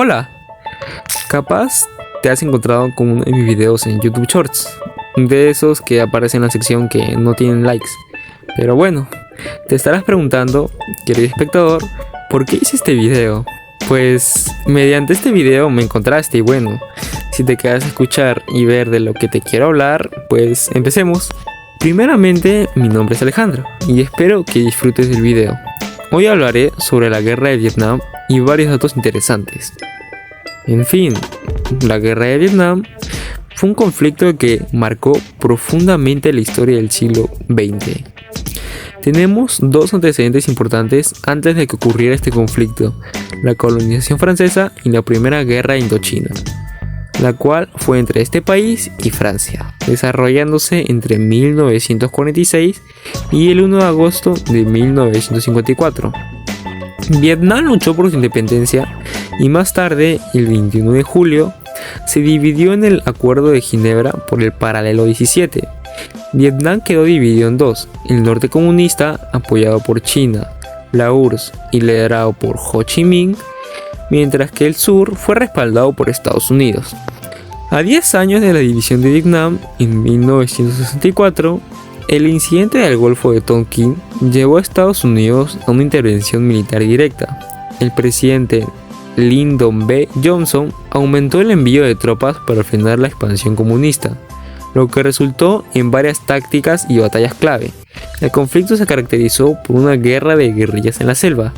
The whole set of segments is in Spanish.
Hola, capaz te has encontrado con uno de mis videos en YouTube Shorts, de esos que aparecen en la sección que no tienen likes. Pero bueno, te estarás preguntando, querido espectador, ¿por qué hice este video? Pues mediante este video me encontraste y bueno, si te quedas a escuchar y ver de lo que te quiero hablar, pues empecemos. Primeramente, mi nombre es Alejandro y espero que disfrutes del video. Hoy hablaré sobre la guerra de Vietnam y varios datos interesantes. En fin, la guerra de Vietnam fue un conflicto que marcó profundamente la historia del siglo XX. Tenemos dos antecedentes importantes antes de que ocurriera este conflicto: la colonización francesa y la Primera Guerra Indochina, la cual fue entre este país y Francia, desarrollándose entre 1946 y el 1 de agosto de 1954. Vietnam luchó por su independencia y más tarde, el 21 de julio, se dividió en el Acuerdo de Ginebra por el Paralelo 17. Vietnam quedó dividido en dos: el norte comunista, apoyado por China, la URSS y liderado por Ho Chi Minh, mientras que el sur fue respaldado por Estados Unidos. A 10 años de la división de Vietnam, en 1964, el incidente del Golfo de Tonkin llevó a Estados Unidos a una intervención militar directa. El presidente Lyndon B. Johnson aumentó el envío de tropas para frenar la expansión comunista, lo que resultó en varias tácticas y batallas clave. El conflicto se caracterizó por una guerra de guerrillas en la selva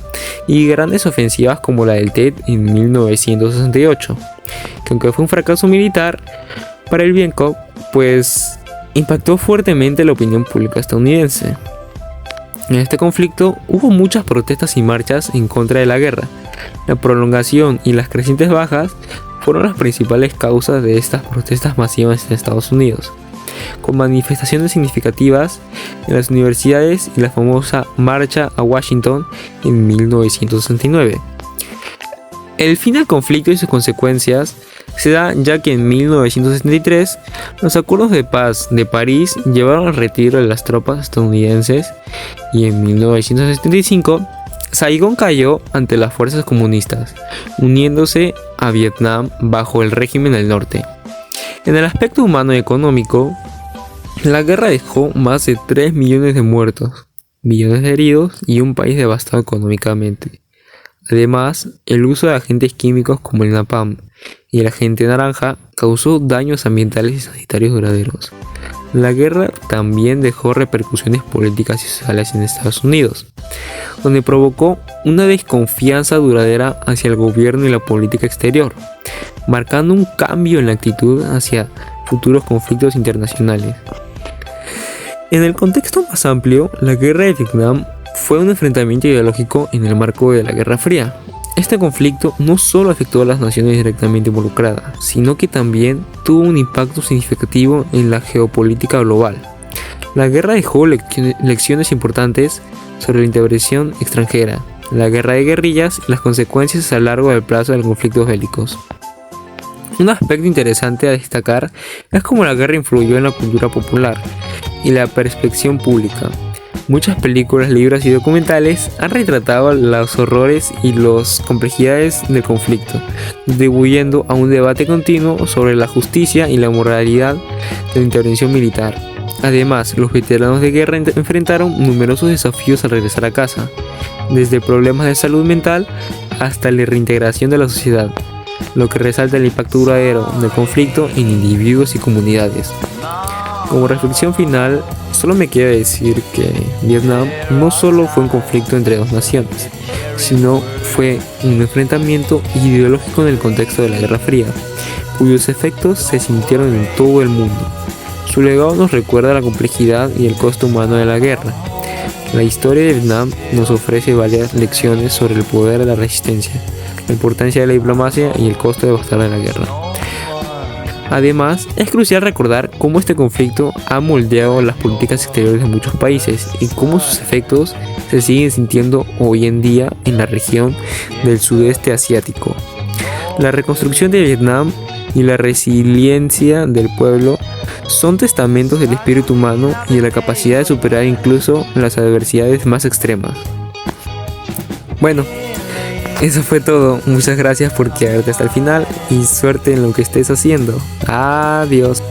y grandes ofensivas como la del Tet en 1968, que aunque fue un fracaso militar para el Bien Phu, pues impactó fuertemente la opinión pública estadounidense. En este conflicto hubo muchas protestas y marchas en contra de la guerra. La prolongación y las crecientes bajas fueron las principales causas de estas protestas masivas en Estados Unidos, con manifestaciones significativas en las universidades y la famosa Marcha a Washington en 1969. El fin del conflicto y sus consecuencias se da ya que en 1973 los acuerdos de paz de París llevaron al retiro de las tropas estadounidenses y en 1975 Saigón cayó ante las fuerzas comunistas, uniéndose a Vietnam bajo el régimen del norte. En el aspecto humano y económico, la guerra dejó más de 3 millones de muertos, millones de heridos y un país devastado económicamente. Además, el uso de agentes químicos como el napalm y el agente naranja causó daños ambientales y sanitarios duraderos. La guerra también dejó repercusiones políticas y sociales en Estados Unidos, donde provocó una desconfianza duradera hacia el gobierno y la política exterior, marcando un cambio en la actitud hacia futuros conflictos internacionales. En el contexto más amplio, la guerra de Vietnam fue un enfrentamiento ideológico en el marco de la Guerra Fría. Este conflicto no solo afectó a las naciones directamente involucradas, sino que también tuvo un impacto significativo en la geopolítica global. La guerra dejó lecciones importantes sobre la intervención extranjera, la guerra de guerrillas y las consecuencias a largo del plazo de los conflictos bélicos. Un aspecto interesante a destacar es cómo la guerra influyó en la cultura popular y la percepción pública. Muchas películas, libros y documentales han retratado los horrores y las complejidades del conflicto, contribuyendo a un debate continuo sobre la justicia y la moralidad de la intervención militar. Además, los veteranos de guerra enfrentaron numerosos desafíos al regresar a casa, desde problemas de salud mental hasta la reintegración de la sociedad, lo que resalta el impacto duradero del conflicto en individuos y comunidades. Como reflexión final, solo me queda decir que Vietnam no solo fue un conflicto entre dos naciones, sino fue un enfrentamiento ideológico en el contexto de la Guerra Fría, cuyos efectos se sintieron en todo el mundo. Su legado nos recuerda la complejidad y el costo humano de la guerra. La historia de Vietnam nos ofrece varias lecciones sobre el poder de la resistencia, la importancia de la diplomacia y el costo devastador de la guerra. Además, es crucial recordar cómo este conflicto ha moldeado las políticas exteriores de muchos países y cómo sus efectos se siguen sintiendo hoy en día en la región del sudeste asiático. La reconstrucción de Vietnam y la resiliencia del pueblo son testamentos del espíritu humano y de la capacidad de superar incluso las adversidades más extremas. Bueno, eso fue todo. Muchas gracias por quedarte hasta el final y suerte en lo que estés haciendo. Adiós.